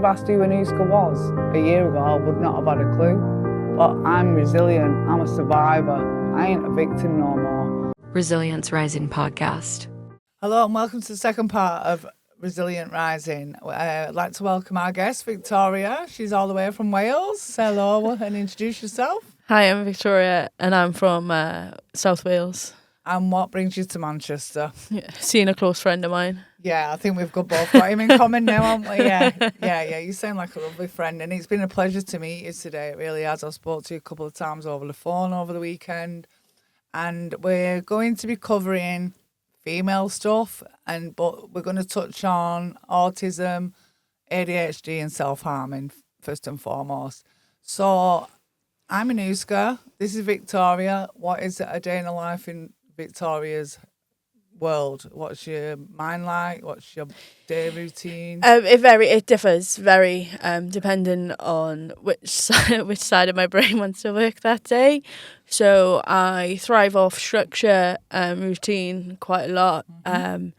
have asked who Anuska was a year ago, I would not have had a clue. But I'm resilient, I'm a survivor, I ain't a victim no more. Resilience Rising podcast. Hello and welcome to the second part of Resilient Rising. I'd like to welcome our guest, Victoria. She's all the way from Wales. Hello and introduce yourself. Hi, I'm Victoria and I'm from South Wales. And what brings you to Manchester? Yeah, seeing a close friend of mine. Yeah, I think we've both got him in common now, haven't we? Yeah. You sound like a lovely friend, and it's been a pleasure to meet you today. It really has. I've spoke to you a couple of times over the phone over the weekend, and we're going to be covering female stuff, but we're going to touch on autism, ADHD, and self-harming first and foremost. So, I'm Anuska. This is Victoria. What is a day in the life in Victoria's world? What's your mind like? What's your day routine? It differs very depending on which side of my brain wants to work that day. So I thrive off structure, routine quite a lot. Mm-hmm.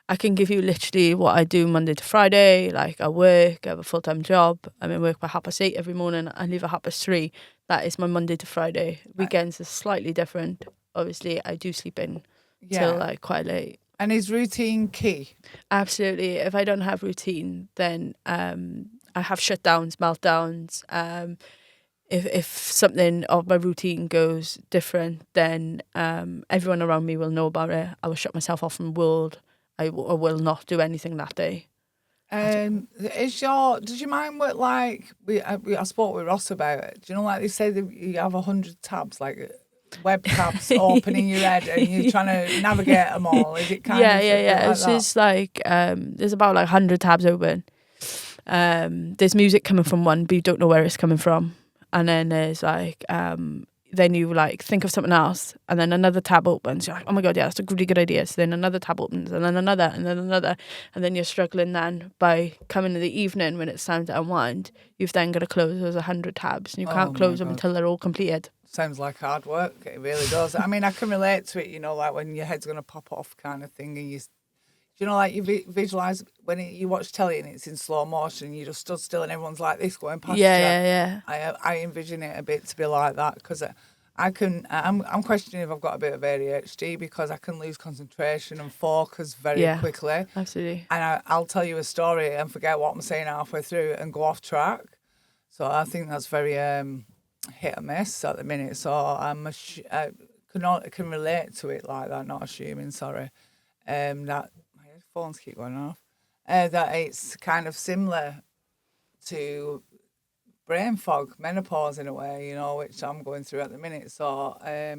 I can give you literally what I do Monday to Friday. Like I work, I have a full-time job. I'm in work by 8:30 every morning. I leave at 3:30. That is my Monday to Friday. Weekends are slightly different. Obviously, I do sleep in till like quite late. And is routine key? Absolutely. If I don't have routine, then I have shutdowns, meltdowns. If something of my routine goes different, then everyone around me will know about it. I will shut myself off from the world. I will not do anything that day. Does your mind work like I spoke with Ross about it? Do you know, like they say that you have 100 tabs, like web tabs open in your head, and you're trying to navigate them all? Is it kind of yeah? It's just like there's about like 100 tabs open. There's music coming from one, but you don't know where it's coming from, and then there's like then you like think of something else, and then another tab opens. You're like, oh my god, yeah, that's a really good idea. So then another tab opens, and then another, and then another, and then you're struggling. Then by coming in the evening when it's time to unwind, you've then got to close those 100 tabs, and you can't close them until they're all completed. Sounds like hard work. It really does. I mean, I can relate to it. You know, like when your head's gonna pop off, kind of thing, and you know, like you visualize when you watch telly and it's in slow motion, and you just stood still and everyone's like this going past you. Yeah. I envision it a bit to be like that because I'm questioning if I've got a bit of ADHD because I can lose concentration and focus very quickly. Absolutely. And I'll tell you a story and forget what I'm saying halfway through and go off track. So I think that's very hit or miss at the minute. So I can relate to it like that. Not assuming, sorry. That my headphones keep going off. That it's kind of similar to brain fog, menopause in a way, you know, which I'm going through at the minute. So I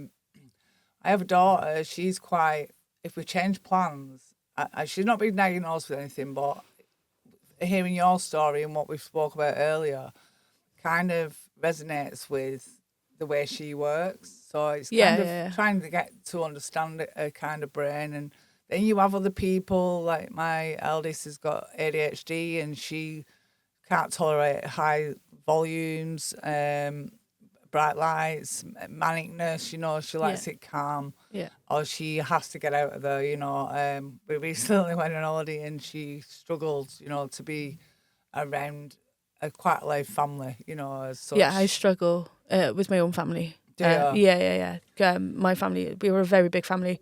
have a daughter. She's quite. If we change plans, she's not been diagnosed with anything, but hearing your story and what we spoke about earlier, kind of resonates with the way she works. So it's kind of trying to get to understand her kind of brain. And then you have other people, like my eldest has got ADHD and she can't tolerate high volumes, bright lights, manicness, you know, she likes it calm. Yeah. Or she has to get out of there, you know. We recently went on holiday and she struggled, you know, to be around a quite loud family, you know, as such. Yeah, I struggle with my own family. Yeah. My family, we were a very big family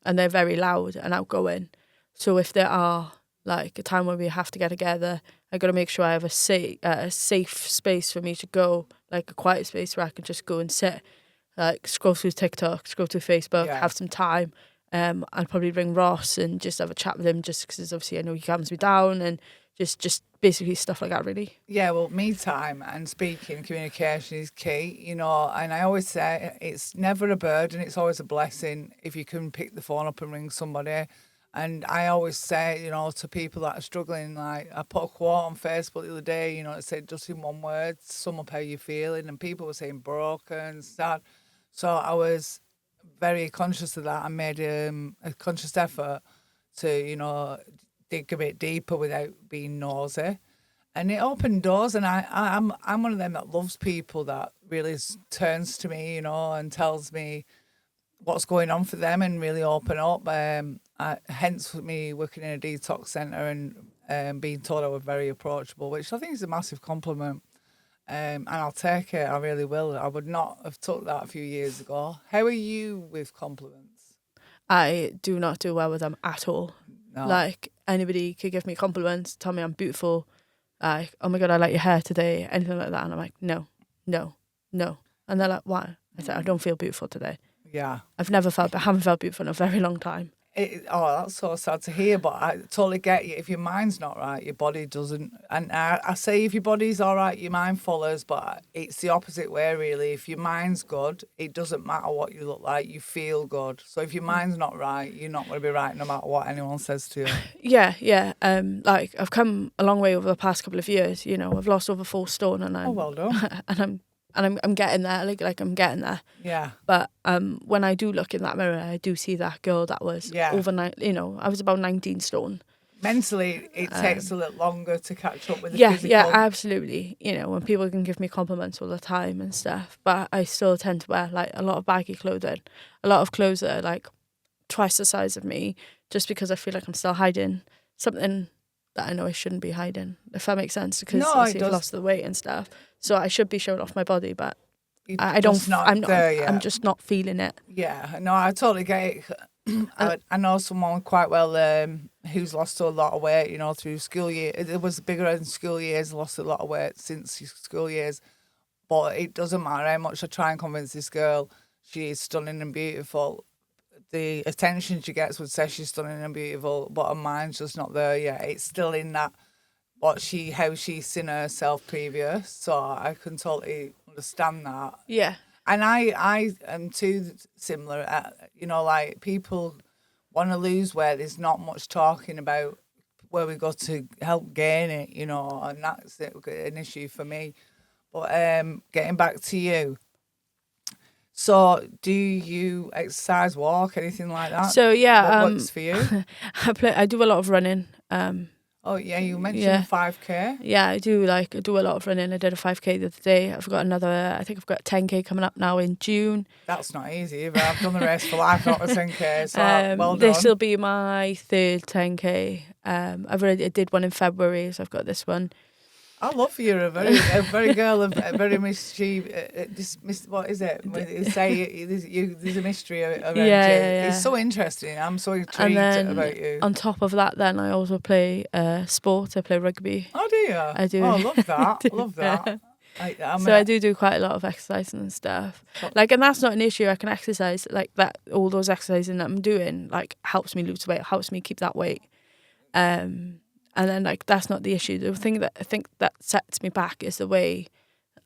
and they're very loud and outgoing. So if there are like a time where we have to get together, I got to make sure I have a safe space for me to go, like a quiet space where I can just go and sit, like scroll through TikTok, scroll through Facebook, have some time. I'd probably ring Ross and just have a chat with him just because obviously I know he calms me down and just basically stuff like that, really. Yeah, well, me time and speaking, communication is key, you know, and I always say it's never a burden, it's always a blessing if you can pick the phone up and ring somebody. And I always say, you know, to people that are struggling, like I put a quote on Facebook the other day, you know, it said just in one word, sum up how you're feeling, and people were saying broken, sad. So I was very conscious of that. I made a conscious effort to, you know, dig a bit deeper without being nosy. And it opened doors, and I'm one of them that loves people that really turns to me, you know, and tells me what's going on for them and really open up. Hence me working in a detox centre and being told I was very approachable, which I think is a massive compliment. And I'll take it. I really will. I would not have took that a few years ago. How are you with compliments? I do not do well with them at all. No. Like, anybody could give me compliments, tell me I'm beautiful, like, oh my God, I like your hair today, anything like that. And I'm like, no. And they're like, why? I said, I don't feel beautiful today. Yeah. I haven't felt beautiful in a very long time. That's so sad to hear, but I totally get you. If your mind's not right, your body doesn't. And I say if your body's all right, your mind follows, but it's the opposite way, really. If your mind's good, it doesn't matter what you look like, you feel good. So if your mind's not right, you're not going to be right no matter what anyone says to you. Yeah. Like, I've come a long way over the past couple of years, you know. I've lost over 4 stone and I'm... Oh, well done. and I'm getting there, like I'm getting there. Yeah. But when I do look in that mirror, I do see that girl that was overnight. You know, I was about 19 stone. Mentally, it takes a little longer to catch up with the physical. Yeah, absolutely. You know, when people can give me compliments all the time and stuff, but I still tend to wear like a lot of baggy clothing, a lot of clothes that are like twice the size of me, just because I feel like I'm still hiding something that I know I shouldn't be hiding, if that makes sense, because I've lost the weight and stuff. So I should be showing off my body, but I don't. I'm just not feeling it. Yeah, no, I totally get it. I know someone quite well who's lost a lot of weight, you know, through school year. It was bigger in school years, lost a lot of weight since school years. But it doesn't matter how much I try and convince this girl she is stunning and beautiful. The attention she gets would say she's stunning and beautiful, but her mind's just not there yet. It's still in that how she's seen herself previous. So I can totally understand that. Yeah. And I am too similar. You know, like people want to lose weight. There's not much talking about where we go to help gain it, you know, and that's an issue for me. But getting back to you. So, do you exercise, walk, anything like that? So yeah, what works for you? I do a lot of running. Oh yeah, you mentioned 5K. Yeah, I do a lot of running. I did a 5K the other day. I've got I think I've got a 10K coming up now in June. That's not easy, but I've done the race for life, not a 10K. So well done. This will be my 3rd 10K. I did one in February, so I've got this one. I love you. A very girl, a very mischievous. What is it? Say there's a mystery around you. Yeah. It's so interesting. I'm so intrigued about you. On top of that, then I also play sport. I play rugby. Oh, do you? I do. Oh, I love that. I love that. I do quite a lot of exercise and stuff. Like, and that's not an issue. I can exercise like that. All those exercising that I'm doing like helps me lose weight, helps me keep that weight. And then, like, that's not the issue. The thing that I think that sets me back is the way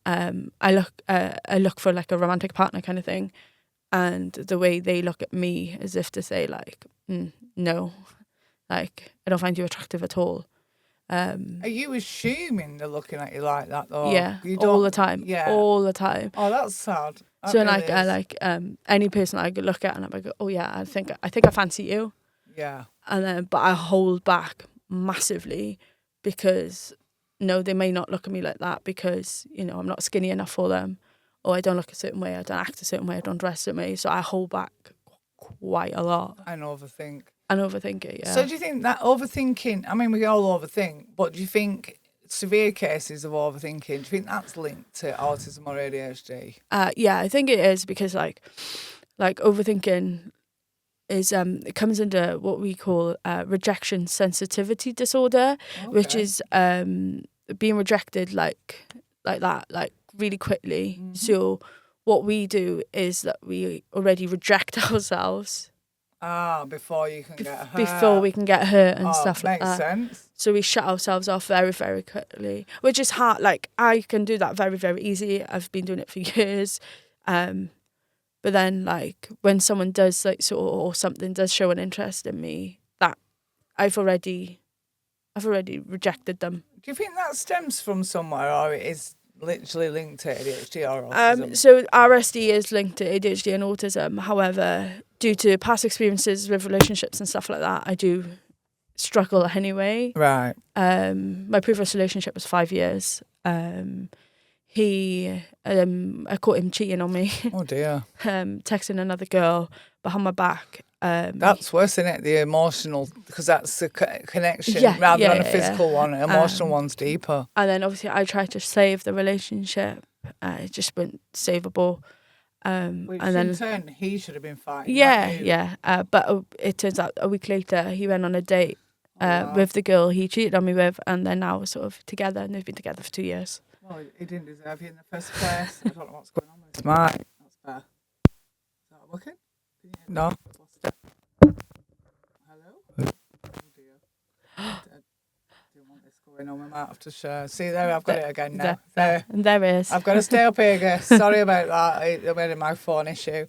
I look for, like, a romantic partner kind of thing. And the way they look at me as if to say, like, no, like, I don't find you attractive at all. Are you assuming they're looking at you like that, though? Yeah, all the time. Yeah. All the time. Oh, that's sad. That so, really like, is. Any person I could look at and I'm like, oh, yeah, I think I fancy you. Yeah. And then, but I hold back massively because they may not look at me like that because I'm not skinny enough for them, or I don't look a certain way, I don't act a certain way, I don't dress a certain way, so I hold back quite a lot and overthink it. Yeah. So do you think that overthinking, I mean, we all overthink, but do you think severe cases of overthinking, do you think that's linked to autism or ADHD? Yeah, I think it is, because like overthinking is it comes under what we call rejection sensitivity disorder, which is being rejected like that, like really quickly. Mm-hmm. So what we do is that we already reject ourselves before you can get hurt. Before we can get hurt and stuff like that. Makes sense. So we shut ourselves off very, very quickly, which is hard. Like, I can do that very, very easy. I've been doing it for years. But then, like, when someone does, like, or something does show an interest in me, that I've already rejected them. Do you think that stems from somewhere, or it is literally linked to ADHD or autism? So RSD is linked to ADHD and autism. However, due to past experiences with relationships and stuff like that, I do struggle anyway. Right. My previous relationship was 5 years. I caught him cheating on me. Oh dear. Texting another girl behind my back. That's worse, isn't it? The emotional, because that's a connection Yeah, rather yeah, than a yeah, physical yeah. one. An emotional one's deeper. And then obviously I tried to save the relationship. It just wasn't savable. Which and in then turn, he should have been fighting. yeah, Not you. yeah. But it turns out a week later he went on a date Wow. with the girl he cheated on me with, and they're now sort of together, and they've been together for 2 years. Well, he didn't deserve you in the first place. I don't know what's going on with this mic. That's fair. Is that working? No. Lost it. Hello? Oh dear. I didn't want this going on. We might have to share. See there, I've got it again now. There. And there it is. I've got to stay up here, guys. Sorry about that. I made my phone issue.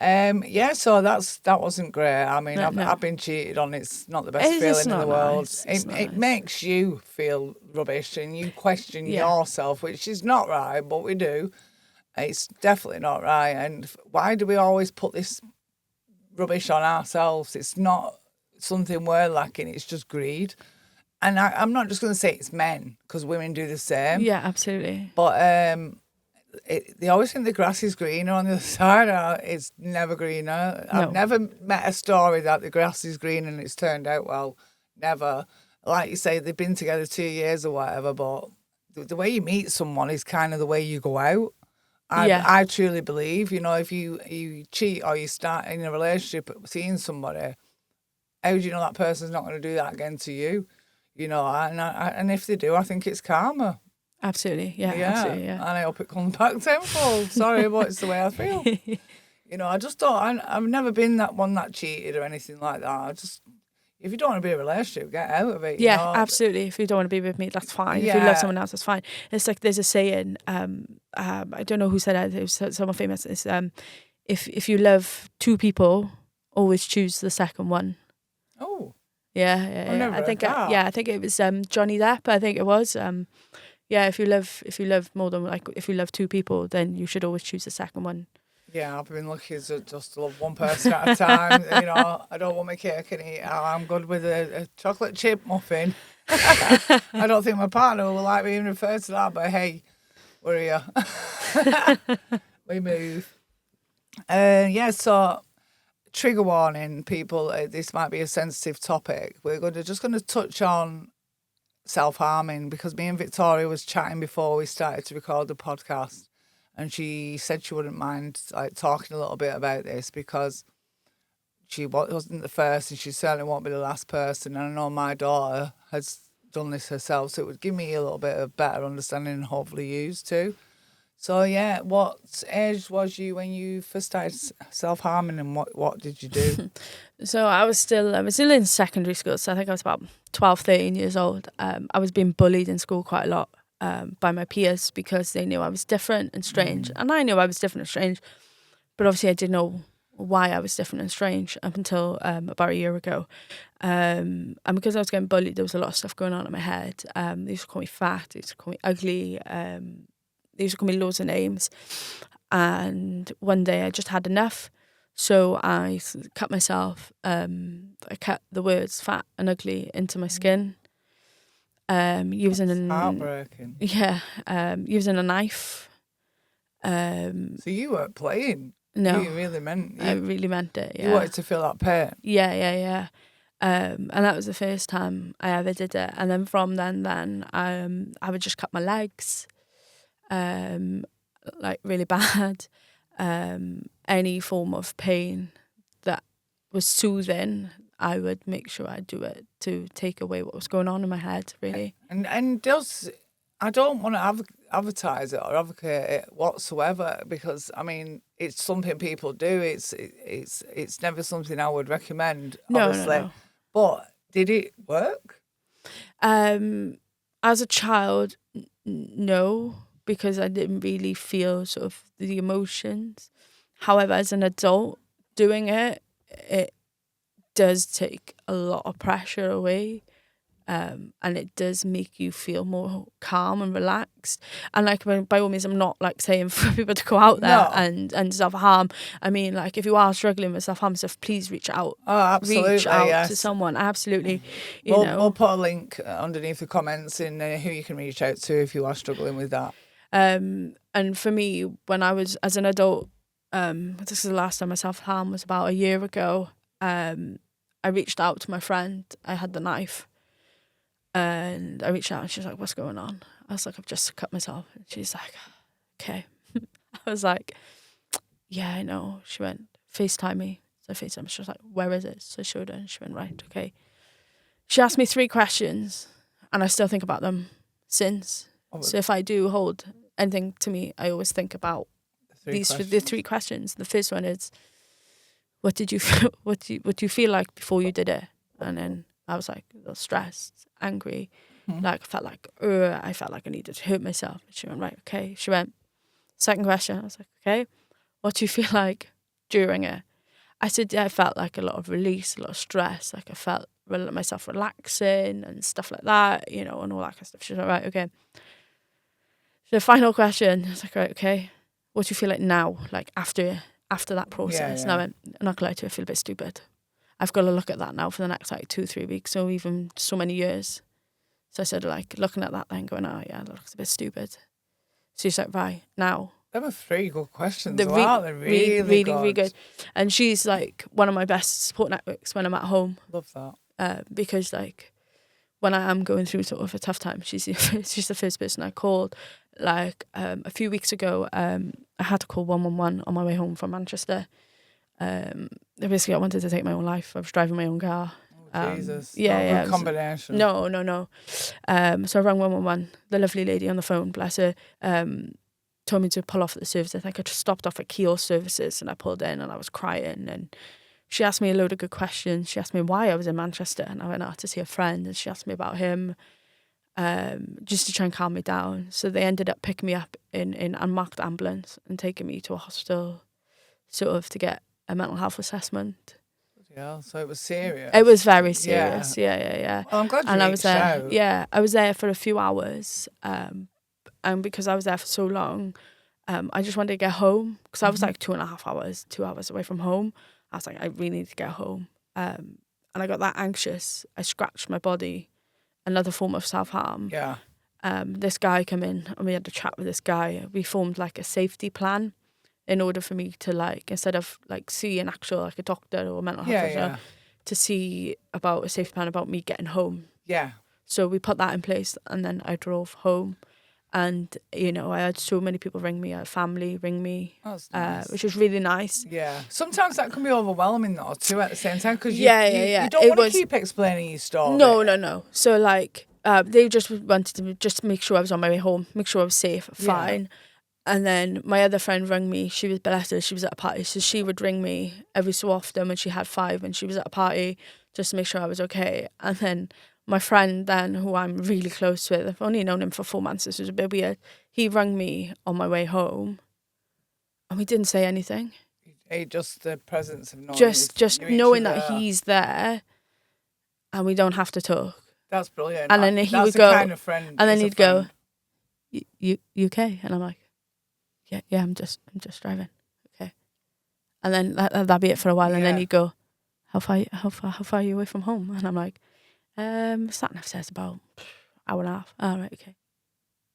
So that wasn't great. I mean, I've been cheated on. It's not the best feeling in the world. Nice. It makes you feel rubbish and you question yourself, which is not right, but we do. It's definitely not right. And why do we always put this rubbish on ourselves? It's not something we're lacking. It's just greed. And I'm not just going to say it's men, because women do the same. Yeah, absolutely. But they always think the grass is greener on the other side. It's never greener. No. I've never met a story that the grass is green and it's turned out well. Never. Like you say, they've been together 2 years or whatever, but the way you meet someone is kind of the way you go out. I truly believe, if you cheat or you start in a relationship seeing somebody, how do you know that person's not going to do that again to you? And if they do, I think it's karma. Absolutely, absolutely, yeah. And I hope it comes back tenfold. Sorry, but it's the way I feel. I just don't. I've never been that one that cheated or anything like that. If you don't want to be in a relationship, get out of it. Yeah, absolutely. If you don't want to be with me, that's fine. If you love someone else, that's fine. It's like there's a saying. I don't know who said it. It was someone famous. It's if you love two people, always choose the second one. Oh. Yeah. I think I think it was Johnny Depp. I think it was. If you love more than if you love two people, then you should always choose the second one. Yeah, I've been lucky to just love one person at a time. I don't want my cake and eat. I'm good with a chocolate chip muffin. I don't think my partner will like being referred to that, but hey, we're here. We move. So trigger warning, people. This might be a sensitive topic. We're just going to touch on self-harming, because me and Victoria was chatting before we started to record the podcast, and she said she wouldn't mind talking a little bit about this, because she wasn't the first and she certainly won't be the last person, and I know my daughter has done this herself, so it would give me a little bit of better understanding and hopefully yours too. So what age was you when you first started self-harming, and what did you do? So I was still in secondary school, so I think I was about 12, 13 years old. I was being bullied in school quite a lot by my peers, because they knew I was different and strange. And I knew I was different and strange, but obviously I didn't know why I was different and strange up until about a year ago. And because I was getting bullied, there was a lot of stuff going on in my head. They used to call me fat, they used to call me ugly, they used to call me loads of names. And one day I just had enough. So I cut myself. I cut the words fat and ugly into my skin. Using heartbreaking. Yeah, using a knife. So you weren't playing? No. You really meant it? I really meant it, yeah. You wanted to feel that pain? Yeah. And that was the first time I ever did it. And then from then I would just cut my legs. Really bad. Any form of pain that was soothing, I would make sure I do it to take away what was going on in my head, really. And I don't want to advertise it or advocate it whatsoever, because I mean it's something people do. It's never something I would recommend. Obviously. No. But did it work? As a child, no, because I didn't really feel sort of the emotions. However, as an adult, doing it does take a lot of pressure away, and it does make you feel more calm and relaxed. And by all means, I'm not saying for people to go out there and self-harm. I mean, if you are struggling with self-harm stuff, please reach out. Oh, absolutely, reach out to someone. Absolutely. We'll put a link underneath the comments in who you can reach out to if you are struggling with that. And for me, when I was as an adult, this is the last time I self-harm was about a year ago. I reached out to my friend. I had the knife. And I reached out and she was like, what's going on? I was like, I've just cut myself. And she's like, okay. I was like, yeah, I know. She went, FaceTime me. So I FaceTime. She was like, where is it? So I showed her and she went, right, okay. She asked me 3 questions and I still think about them since. So if I do hold anything to me, I always think about the 3 questions. The first one is, what did you feel, what do you feel like before you did it? And then I was like, a little stressed, angry. Like I felt like I needed to hurt myself. She went, right, okay. She went, second question. I was like, okay, what do you feel like during it? I said, yeah, I felt like a lot of release, a lot of stress. Like I felt myself relaxing and stuff like that, you know, and all that kind of stuff. She was like, right, okay. So the final question, I was like, right, okay, what do you feel like now, like after that process? And I went, I'm not gonna lie to you, I feel a bit stupid. I've got to look at that now for the next like 2-3 weeks or even so many years. So I said, like, looking at that then going, oh yeah, that looks a bit stupid. So she's like, right, now. They were 3 good questions. They're really good. And she's like one of my best support networks when I'm at home. Love that. Because like when I am going through sort of a tough time, she's the first person I called. Like a few weeks ago, I had to call 111 on my way home from Manchester. Basically, I wanted to take my own life. I was driving my own car. Jesus. Yeah. Good combination. No. So I rang 111. The lovely lady on the phone, bless her, told me to pull off at the service. I think I just stopped off at Keel Services and I pulled in and I was crying. And she asked me a load of good questions. She asked me why I was in Manchester and I went out to see a friend and she asked me about him. Just to try and calm me down. So they ended up picking me up in unmarked ambulance and taking me to a hospital sort of to get a mental health assessment. Yeah, so it was serious. It was very serious. Yeah. Well, I'm glad you and I was there. out. Yeah, I was there for a few hours. And because I was there for so long, I just wanted to get home because I was like 2.5 hours, 2 hours away from home. I was like, I really need to get home. And I got that anxious. I scratched my body. Another form of self-harm. Yeah. This guy came in and we had a chat with this guy. We formed like a safety plan in order for me to like, instead of like see an actual like a doctor or a mental health doctor, to see about a safety plan about me getting home. Yeah. So we put that in place and then I drove home. And, you know, I had so many people ring me, I had family ring me, nice. Which was really nice. Yeah. Sometimes that can be overwhelming though, too, at the same time, because you don't want to keep explaining your story. No. So, like, they just wanted to just make sure I was on my way home, make sure I was safe, fine. And then my other friend rang me. She was blessed. She was at a party. So she would ring me every so often when she had 5 and she was at a party just to make sure I was okay. And then my friend then, who I'm really close with, I've only known him for 4 months. This was a bit weird. He rang me on my way home and we didn't say anything. Just the presence of knowing. Just knowing that he's there and we don't have to talk. That's brilliant. And then he would go, kind of friend, and then he'd go, you okay? And I'm like, yeah, I'm just driving. Okay. And then that'd be it for a while. And then he'd go, how far are you away from home? And I'm like, sat nav says about hour and a half. Oh, right, okay.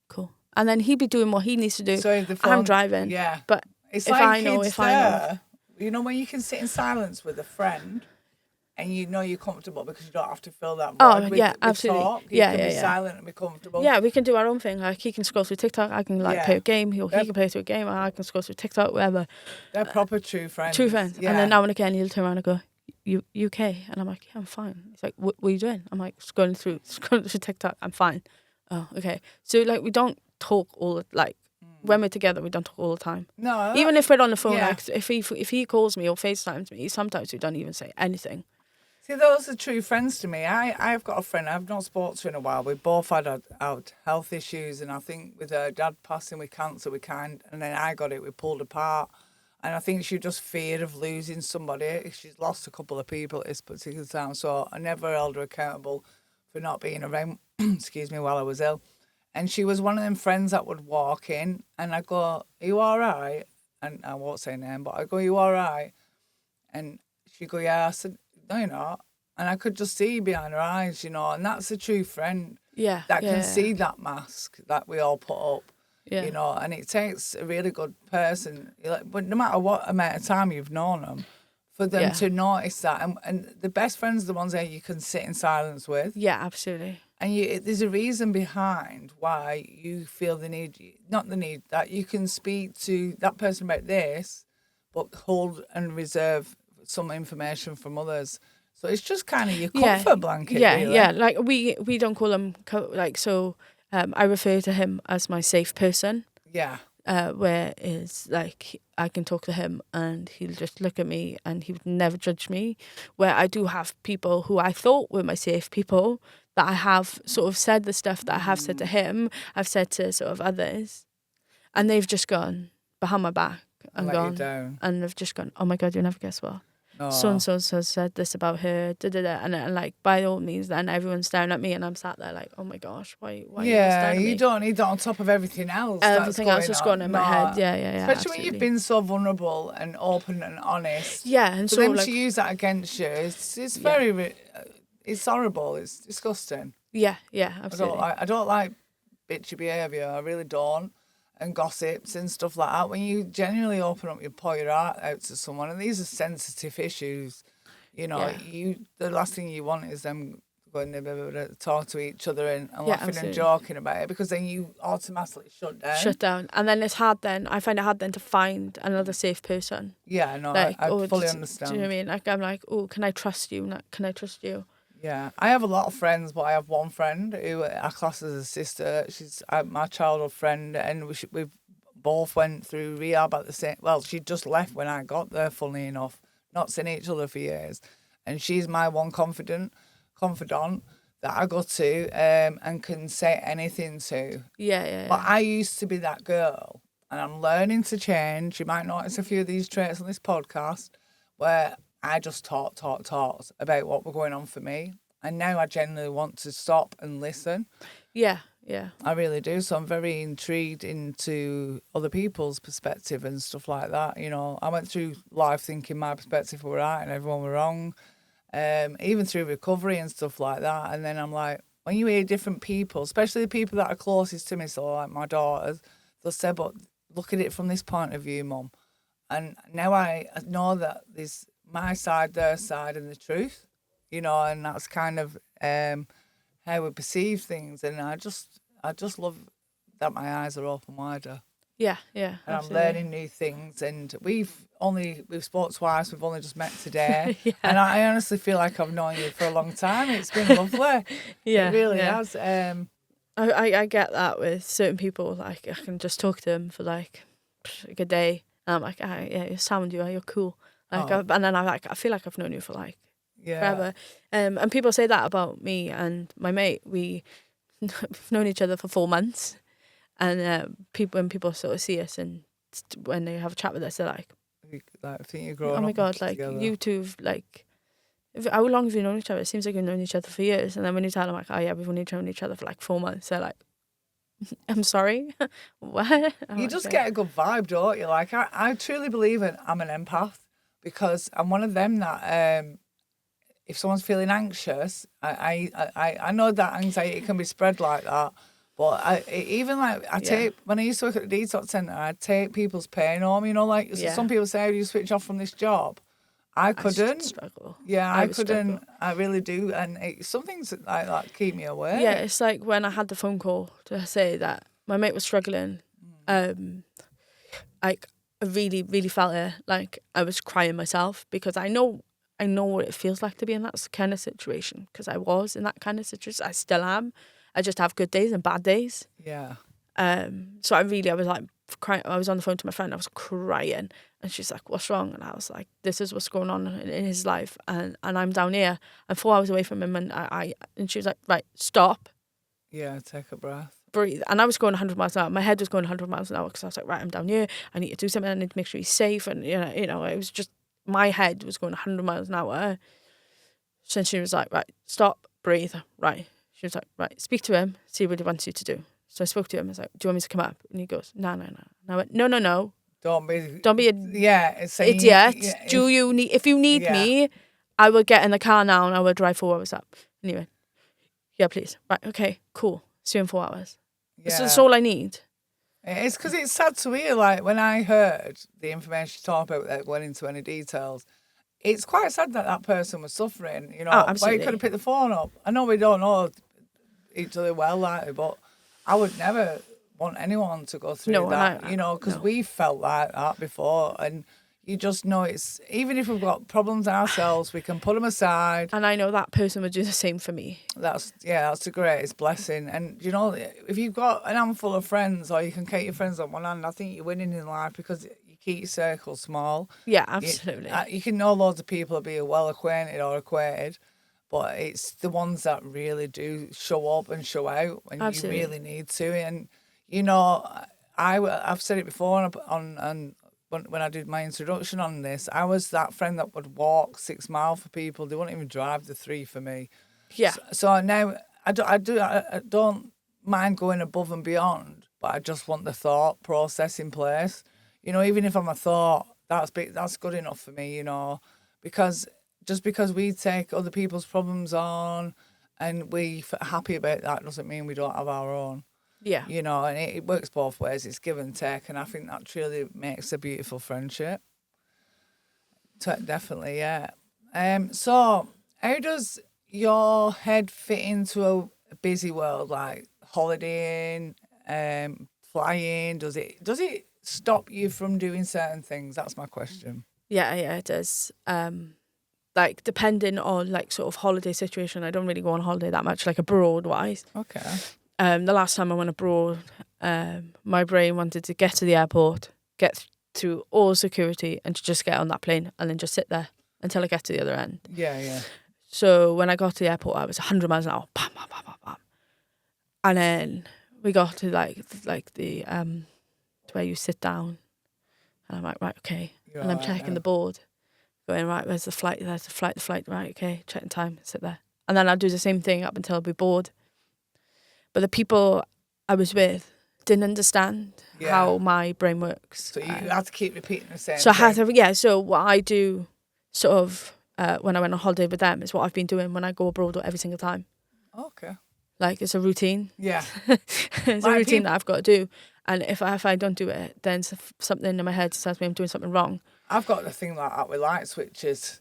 Cool. And then he'd be doing what he needs to do. So I'm driving. Yeah. But it's if like I know, you know, when you can sit in silence with a friend and you know you're comfortable because you don't have to fill that void with absolutely. Talk. You can be silent and be comfortable. Yeah, we can do our own thing. Like he can scroll through TikTok, I can play a game, he can play through a game, and I can scroll through TikTok, whatever. They're proper true friends. True friends. Yeah. And then now and again he'll turn around and go, You okay? And I'm like, yeah, I'm fine. He's like, what are you doing? I'm like, scrolling through TikTok, I'm fine. Oh, okay. So like we don't talk when we're together, we don't talk all the time. No. Even if we're on the phone, like if he calls me or FaceTimes me, sometimes we don't even say anything. See, those are true friends to me. I've got a friend, I've not spoken to in a while. We both had health issues, and I think with her dad passing with cancer, and then I got it, we pulled apart. And I think she just feared of losing somebody. She's lost a couple of people at this particular time, so I never held her accountable for not being around, while I was ill. And she was one of them friends that would walk in, and I go, are you all right? And I won't say her name, but I go, are you all right? And she go, yeah. I said, no, you're not. And I could just see behind her eyes, you know, and that's a true friend that can see that mask that we all put up. Yeah. You know, and it takes a really good person, but no matter what amount of time you've known them, for them to notice that. And the best friends are the ones that you can sit in silence with. Yeah, absolutely. And there's a reason behind why you feel the need, not the need, that you can speak to that person about this, but hold and reserve some information from others. So it's just kind of your comfort blanket, really. Yeah. Like we don't call him I refer to him as my safe person. Yeah. Where is like I can talk to him and he'll just look at me and he would never judge me. Where I do have people who I thought were my safe people that I have sort of said the stuff that I have said to him, I've said to sort of others, and they've just gone behind my back and gone, and they've just gone, oh my God, you'll never guess what. So and so said this about her, and like by all means, then everyone's staring at me, and I'm sat there like, oh my gosh, why? Yeah, you don't need that on top of everything else. Everything else is going in my head. Yeah. Especially absolutely. when you've been so vulnerable and open and honest. Yeah, and for them to use that against you, it's very, it's horrible. It's disgusting. Yeah, absolutely. I don't like bitchy behaviour. I really don't. And gossips and stuff like that. When you genuinely open up, you pour your heart out to someone, and these are sensitive issues. You know, the last thing you want is them going to talk to each other and laughing absolutely. and joking about it, because then you automatically shut down. And then it's hard then. I find it hard then to find another safe person. Yeah, no, like, I fully understand. Do you know what I mean? Like, I'm like, oh, can I trust you? Can I trust you? Yeah, I have a lot of friends, but I have one friend who I class as a sister. She's my childhood friend, and we both went through rehab at the same. Well, she just left when I got there. Funnily enough, not seen each other for years, and she's my one confidant that I go to and can say anything to. Yeah. But I used to be that girl, and I'm learning to change. You might notice a few of these traits on this podcast where I just talked about what was going on for me. And now I genuinely want to stop and listen. Yeah. I really do. So I'm very intrigued into other people's perspective and stuff like that. You know, I went through life thinking my perspective were right and everyone were wrong. Even through recovery and stuff like that. And then I'm like, when you hear different people, especially the people that are closest to me, so like my daughters, they'll say, but look at it from this point of view, Mum. And now I know that there's my side, their side, and the truth, you know, and that's kind of how we perceive things. And I just love that my eyes are open wider. Yeah. And absolutely. I'm learning new things. And we've spoke twice. We've only just met today. And I honestly feel like I've known you for a long time. It's been lovely. It really has. I get that with certain people. Like, I can just talk to them for like a day, and I'm like, you sound you're cool. Like, and then I feel like I've known you for like forever. And people say that about me and my mate. We've known each other for 4 months, and when people sort of see us and when they have a chat with us, they're like, I think you're growing up. Oh my God, like together. you two, like, how long have you known each other? It seems like you've known each other for years. And then when you tell them like, oh yeah, we've only known each other for like 4 months, they're like, I'm sorry, what? You just get a good vibe, don't you? Like, I truly believe I'm an empath, because I'm one of them that if someone's feeling anxious, I know that anxiety can be spread like that. But I take, when I used to work at the detox centre, I'd take people's pain home. You know, like some people say, how do you switch off from this job? I couldn't. Struggle. Yeah, I couldn't. Struggle. I really do. And some things like that keep me awake. Yeah, it's like when I had the phone call to say that my mate was struggling. Like, I really, really felt it. Like, I was crying myself, because I know what it feels like to be in that kind of situation, because I was in that kind of situation. I still am. I just have good days and bad days. Yeah. So I was like crying. I was on the phone to my friend. I was crying, and she's like, "What's wrong?" And I was like, "This is what's going on in his life, and I'm down here. I'm 4 hours away from him." And and she was like, "Right, stop. Yeah, take a breath. Breathe." And I was going 100 miles an hour. My head was going 100 miles an hour, because I was like, "Right, I'm down here. I need to do something. I need to make sure he's safe." And you know, it was just, my head was going 100 miles an hour. So she was like, "Right, stop, breathe, right." She was like, "Right, speak to him, see what he wants you to do." So I spoke to him. I was like, "Do you want me to come up?" And he goes, No. And I went, No. Don't be a idiot. If you need me, I will get in the car now and I will drive 4 hours up. And he went, "Yeah, please." Right, okay, cool. See you in 4 hours. Yeah. That's all I need. It's because it's sad to hear. Like, when I heard the information you talk about without going into any details, it's quite sad that person was suffering, you know. Oh, Why you absolutely. could have picked the phone up. I know we don't know each other well, like, but I would never want anyone to go through No, that, and you know, because no. we felt like that before, and you just know it's, even if we've got problems ourselves, we can put them aside. And I know that person would do the same for me. That's the greatest blessing. And, you know, if you've got an handful of friends, or you can count your friends on one hand, I think you're winning in life, because you keep your circle small. Yeah, absolutely. You can know loads of people, be well acquainted or acquainted, but it's the ones that really do show up and show out when Absolutely. you really need to. And, you know, I've said it before on when I did my introduction on this, I was that friend that would walk 6 miles for people. They wouldn't even drive the 3 for me. Yeah. So now I don't mind going above and beyond, but I just want the thought process in place. You know, even if I'm a thought, that's good enough for me, you know, because just because we take other people's problems on and we're happy about that doesn't mean we don't have our own. Yeah. You know, and it works both ways. It's give and take, and I think that truly makes a beautiful friendship. Definitely, yeah. So how does your head fit into a busy world, like holidaying, flying? Does it stop you from doing certain things? That's my question. Yeah, it does. Like, depending on, like, sort of holiday situation, I don't really go on holiday that much, like, abroad-wise. Okay. The last time I went abroad, my brain wanted to get to the airport, get through all security, and to just get on that plane and then just sit there until I get to the other end. Yeah. So when I got to the airport, I was 100 miles an hour, bam, bam, bam, bam, bam. And then we got to like the to where you sit down, and I'm like, right, okay. And I'm checking the board, going, right, where's the flight? There's the flight, right, okay, checking time, sit there. And then I'll do the same thing up until I'll be bored. But the people I was with didn't understand how my brain works. So you have to keep repeating the same So thing. I had to, so what I do sort of when I went on holiday with them is what I've been doing when I go abroad every single time. Okay. Like, it's a routine. Yeah. It's a routine that I've got to do. And if I don't do it, then something in my head tells me I'm doing something wrong. I've got the thing like that with light switches.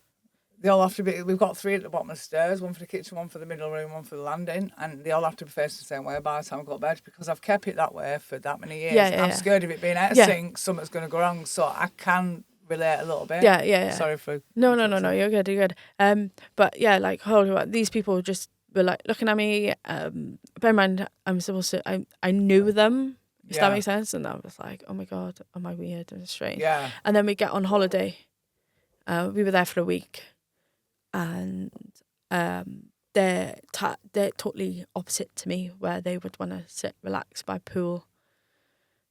They all have to be, we've got 3 at the bottom of the stairs, one for the kitchen, one for the middle room, one for the landing, and they all have to be facing the same way by the time I go to bed, because I've kept it that way for that many years. I'm scared of it being out of sync, something's going to go wrong, so I can relate a little bit. Yeah. Sorry for... No, you're good. But yeah, like, these people just were like looking at me. Bear in mind, I knew them, if that makes sense, and I was like, oh my God, am I weird and strange? Yeah. And then we get on holiday. We were there for a week. And they're totally opposite to me, where they would want to sit, relax by the pool,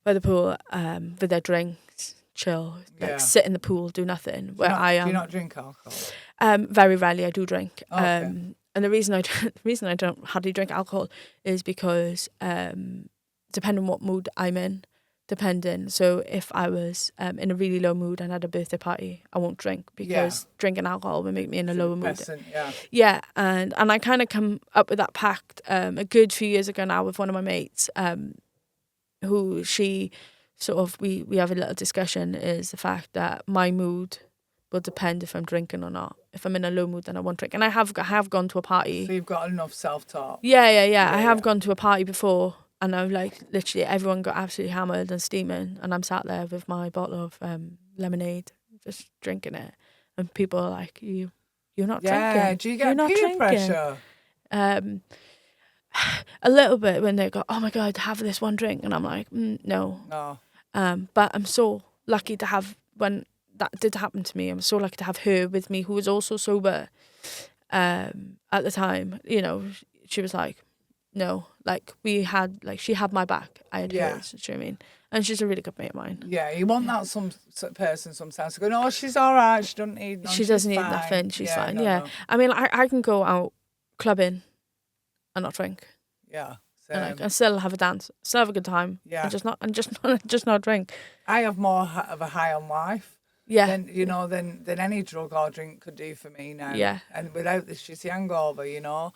with their drinks, chill, like sit in the pool, do nothing. Where I am. Do you not drink alcohol? Very rarely I do drink. Okay. And the reason I don't hardly drink alcohol is because depending on what mood I'm in. So if I was in a really low mood and had a birthday party, I won't drink, because drinking alcohol will make me in a lower mood. Yeah, and I kind of come up with that pact a good few years ago now with one of my mates, who she sort of, we have a little discussion, is the fact that my mood will depend if I'm drinking or not. If I'm in a low mood, then I won't drink. And I have gone to a party. So you've got enough self-talk. Yeah. I have gone to a party before. And I've, like, literally everyone got absolutely hammered and steaming, and I'm sat there with my bottle of lemonade, just drinking it, and people are like, "You're not drinking." Yeah, do you get peer pressure? A little bit, when they go, "Oh my God, have this one drink," and I'm like, "No." But I'm so lucky to have, when that did happen to me, I'm so lucky to have her with me, who was also sober at the time. You know, she was like, no, like, she had my back, I had hers, do you know what I mean? And she's a really good mate of mine. Yeah, you want that person sometimes to go, no, she's all right, she doesn't need nothing. She doesn't need nothing, she's fine, No. I mean, I can go out clubbing and not drink. Yeah, same. And still have a dance, still have a good time. Yeah. And just not drink. I have more of a high on life. Yeah. Than any drug or drink could do for me now. Yeah. And without the shitty hangover, you know.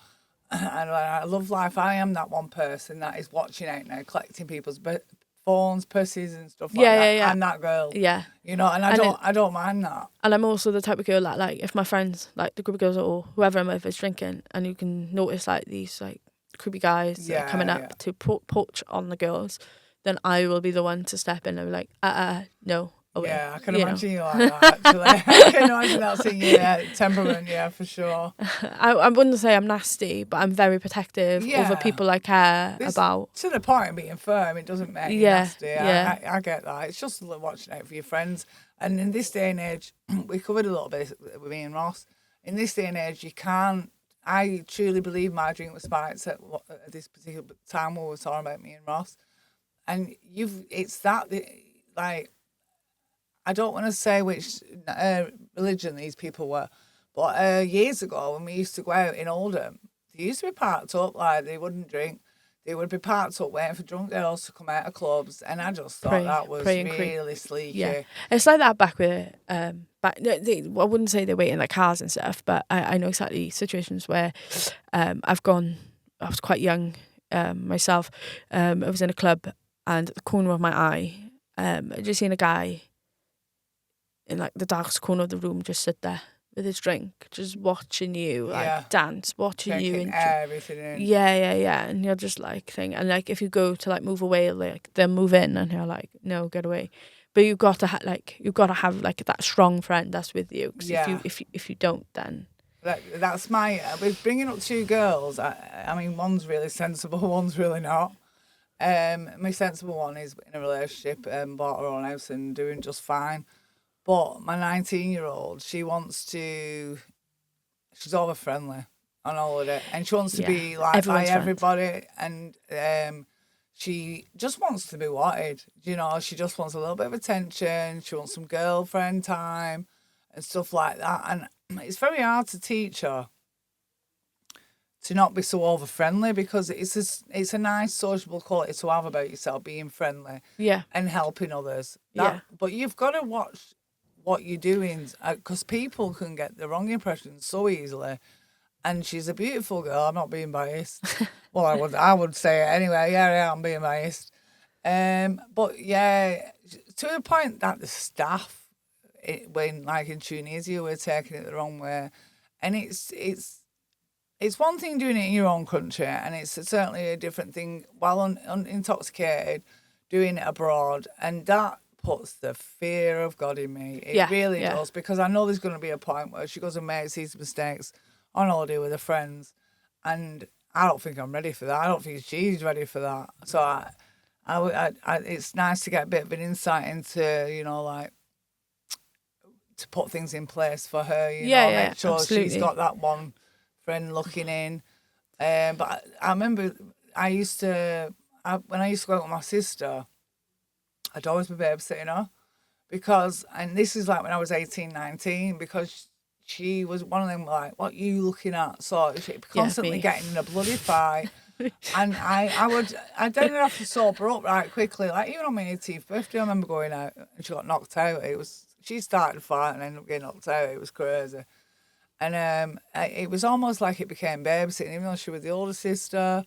And I love life. I am that one person that is watching out now, collecting people's phones, pussies, and stuff like that. Yeah. I'm that girl. Yeah. You know, and I don't mind that. And I'm also the type of girl that, like, if my friends, like the group of girls or whoever I'm with is drinking, and you can notice like these like creepy guys that are coming up to poach on the girls, then I will be the one to step in and be like, no, away. Yeah, I can imagine you like that, actually. I can imagine that's in your temperament, yeah, for sure. I wouldn't say I'm nasty, but I'm very protective over people I care about. To the point of being firm, it doesn't make you nasty. Yeah. I get that. It's just watching out for your friends. And in this day and age, we covered a little bit with me and Ross. In this day and age, you can't. I truly believe my drink was spiked at this particular time when we were talking about me and Ross. And it's that, like, I don't want to say which religion these people were, but years ago when we used to go out in Oldham, they used to be parked up, like they wouldn't drink. They would be parked up waiting for drunk girls to come out of clubs, and I just thought that was really sleaky. Yeah, it's like that back with I wouldn't say they wait in like cars and stuff, but I know exactly situations where I was quite young myself. I was in a club, and at the corner of my eye, I just seen a guy in like the darkest corner of the room just sit there with his drink, just watching you dance, watching you and everything in. Yeah. And you're just like thinking, and like if you go to like move away, like they'll move in, and you're like, no, get away. But you've got to have like that strong friend that's with you. Cause if you don't, then that's my. With bringing up two girls, I mean, one's really sensible, one's really not. My sensible one is in a relationship, bought her own house and doing just fine. But my 19-year-old, she's over friendly on holiday, and she wants to be liked by everybody, and she just wants to be wanted. You know, she just wants a little bit of attention. She wants some girlfriend time and stuff like that. And it's very hard to teach her to not be so over friendly, because it's a nice sociable quality to have about yourself, being friendly, and helping others. But you've got to watch what you're doing, because people can get the wrong impression so easily. And she's a beautiful girl. I'm not being biased. Well, I would say it anyway. Yeah, I'm being biased. But yeah, to the point that the staff, when like in Tunisia, were taking it the wrong way, and it's one thing doing it in your own country, and it's certainly a different thing while intoxicated, doing it abroad, and that puts the fear of God in me. It really does, because I know there's going to be a point where she goes and makes these mistakes on holiday with her friends, and I don't think I'm ready for that. I don't think she's ready for that. So I it's nice to get a bit of an insight into, you know, like, to put things in place for her, you know, make sure absolutely. She's got that one friend looking in. But I remember when I used to go out with my sister, I'd always be babysitting her, and this is like when I was 18, 19, because she was one of them, like, what are you looking at? So she'd be constantly getting in a bloody fight. And I then have to sober up right quickly. Like, even on my 18th birthday, I remember going out and she got knocked out. She started a fight and ended up getting knocked out. It was crazy. And it was almost like it became babysitting, even though she was the older sister.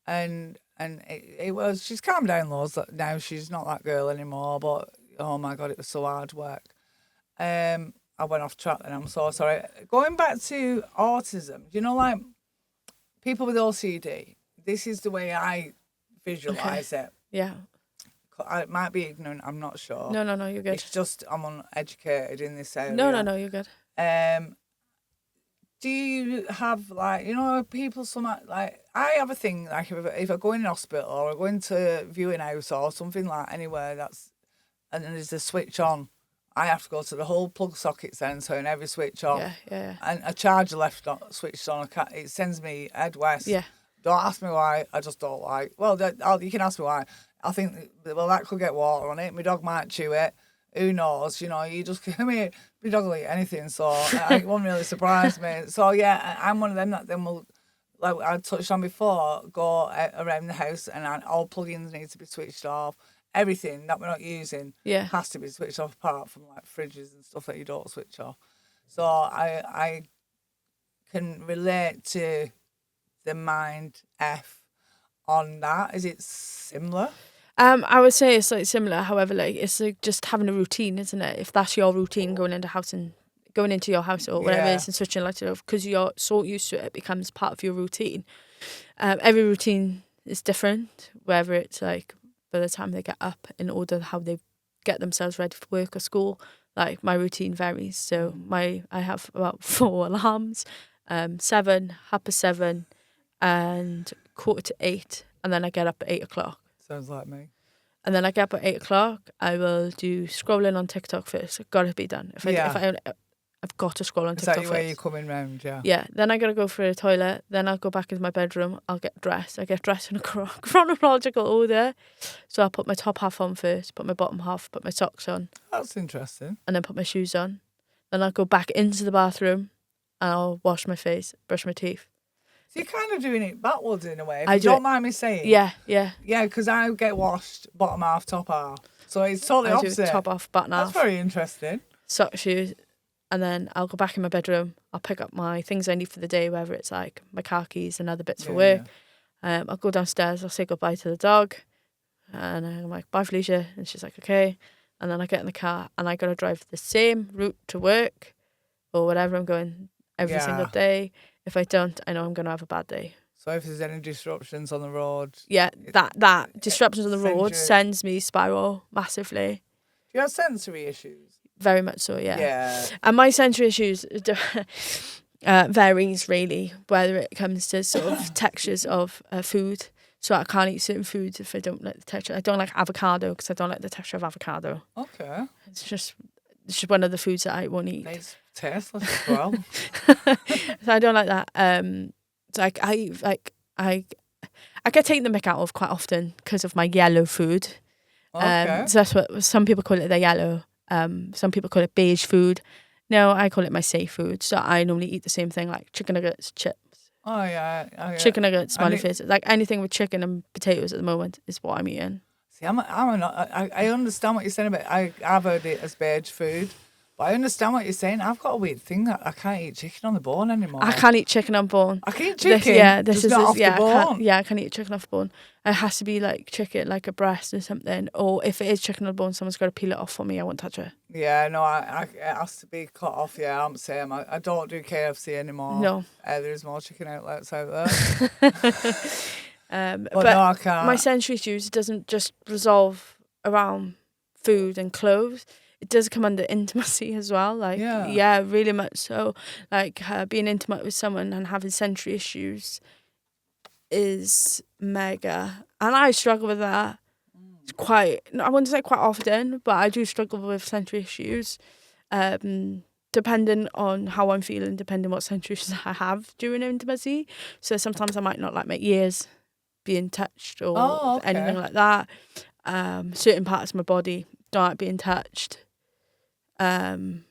And it was, she's calmed down loads now. She's not that girl anymore, but oh my God, it was so hard work. I went off track and I'm so sorry. Going back to autism, you know, like people with OCD, this is the way I visualise it. Yeah. I might be ignorant, I'm not sure. No, you're good. It's just I'm uneducated in this area. No, you're good. Do you have, like, you know, people, like, I have a thing, like, if I go in hospital or I go into viewing house or something, like, anywhere and then there's a switch on, I have to go to the whole plug socket sensor and every switch on. Yeah. And a charger switched on, it sends me head west. Yeah. Don't ask me why, I just don't like. Well, you can ask me why. I think, well, that could get water on it. My dog might chew it. Who knows? You know, you just, I mean, my dog will eat anything, so it won't really surprise me. So, yeah, I'm one of them that then will, like I touched on before, go around the house and all plug-ins need to be switched off. Everything that we're not using has to be switched off, apart from, like, fridges and stuff that you don't switch off. So I can relate to the mind F on that. Is it similar? I would say it's like similar. However, like it's like just having a routine, isn't it? If that's your routine, going into your house or whatever it is, and switching lights off, because you're so used to it, it becomes part of your routine. Every routine is different, whether it's like by the time they get up in order how they get themselves ready for work or school. Like my routine varies. So I have about 4 alarms, 7, 7:30, and 7:45, and then I get up at 8:00. Sounds like me. And then I get up at 8:00. I will do scrolling on TikTok first. Got to be done. I've got to scroll on TikTok first. Is that where you're coming round? Yeah. Yeah. Then I gotta go for a toilet. Then I'll go back into my bedroom. I'll get dressed. I get dressed in a chronological order. So I'll put my top half on first. Put my bottom half. Put my socks on. That's interesting. And then put my shoes on. Then I'll go back into the bathroom. And I'll wash my face, brush my teeth. So you're kind of doing it backwards in a way. If you don't mind me saying. Yeah. Yeah, because I get washed bottom half, top half. So it's totally opposite. Do top half, bottom half. That's very interesting. Socks, shoes. And then I'll go back in my bedroom. I'll pick up my things I need for the day, whether it's like my car keys and other bits for work. I'll go downstairs. I'll say goodbye to the dog. And I'm like, bye, Felicia. And she's like, okay. And then I get in the car and I got to drive the same route to work or whatever I'm going every single day. If I don't, I know I'm going to have a bad day. So if there's any disruptions on the road... Yeah, that disruptions on the road sends me spiral massively. Do you have sensory issues? Very much so, yeah. And my sensory issues varies really, whether it comes to sort of textures of food. So I can't eat certain foods if I don't like the texture. I don't like avocado because I don't like the texture of avocado. Okay. It's just one of the foods that I won't eat. It's tasteless as well. So I don't like that. So I get taken the mick out of quite often because of my yellow food. Okay. So that's what some people call it, the yellow. Some people call it beige food. No, I call it my safe food. So I normally eat the same thing, like chicken nuggets, chips. Oh yeah. Chicken nuggets, smiley faces. Like anything with chicken and potatoes at the moment is what I'm eating. See, I understand what you're saying about. I've heard it as beige food, but I understand what you're saying. I've got a weird thing that I can't eat chicken on the bone anymore. I can't eat chicken on bone. I can eat chicken. This is not off the bone. I can't eat chicken off the bone. It has to be like chicken, like a breast or something. Or if it is chicken on the bone, someone's got to peel it off for me. I won't touch it. Yeah, no, it has to be cut off. Yeah, I'm the same. I don't do KFC anymore. No, there's more chicken outlets out there. But no, I can't. My sensory issues doesn't just resolve around food and clothes. It does come under intimacy as well. Like, yeah, really much so. Like being intimate with someone and having sensory issues is mega, and I struggle with that. It's I wouldn't say quite often, but I do struggle with sensory issues. Depending on how I'm feeling, depending what sensory issues I have during intimacy. So sometimes I might not like my ears being touched or anything like that. Certain parts of my body don't like being touched. So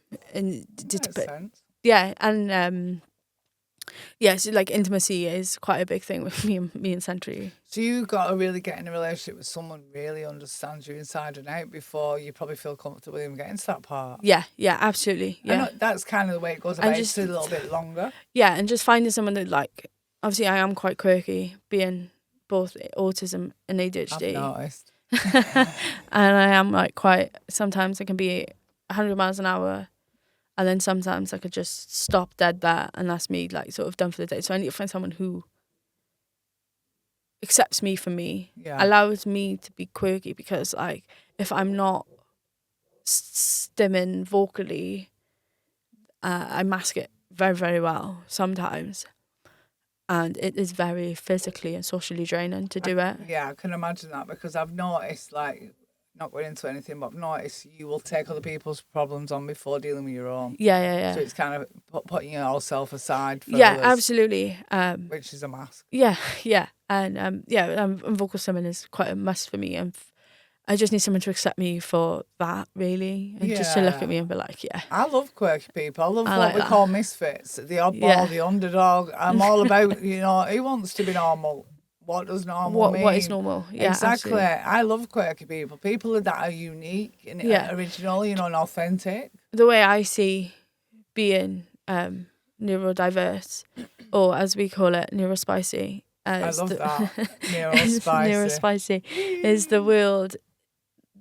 like intimacy is quite a big thing with me and sensory. So you got to really get in a relationship with someone who really understands you inside and out before you probably feel comfortable even getting to that part. Yeah, absolutely. Yeah, that's kind of the way it goes. About just a little bit longer. Yeah, and just finding someone that, like, obviously I am quite quirky, being both autism and ADHD. I've noticed. And I am like sometimes I can be 100 miles an hour. And then sometimes I could just stop dead there, and that's me, like, sort of done for the day. So I need to find someone who accepts me for me, allows me to be quirky, because, like, if I'm not stimming vocally, I mask it very, very well sometimes. And it is very physically and socially draining to do it. Yeah, I can imagine that, because I've noticed, like, not going into anything, but I've noticed you will take other people's problems on before dealing with your own. Yeah. So it's kind of putting yourself aside for others, absolutely. Which is a mask. Yeah. And vocal stimming is quite a must for me. And I just need someone to accept me for that, really. And just to look at me and be like, yeah. I love quirky people. I love what we call misfits. The oddball, the underdog. I'm all about, who wants to be normal? What does normal mean? What is normal? Yeah, exactly. Absolutely. I love quirky people. People that are unique and original, and authentic. The way I see being neurodiverse, or as we call it, neurospicy, I love that. Neurospicy is the world,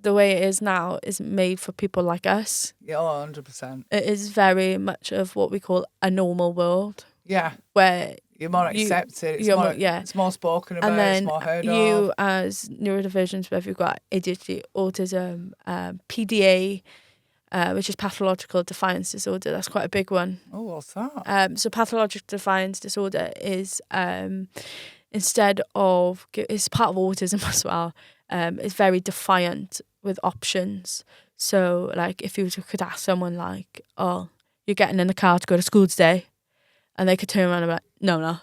the way it is now, is made for people like us. Yeah, 100%. It is very much of what we call a normal world. Yeah. Where you're more accepted. It's more spoken about. And then it's more heard you, of. as neurodivergent, whether you've got ADHD, autism, PDA, which is pathological defiance disorder. That's quite a big one. Oh, what's that? So pathological defiance disorder is instead of, it's part of autism as well. It's very defiant with options. So like if you could ask someone like, oh, you're getting in the car to go to school today, and they could turn around and be like, no.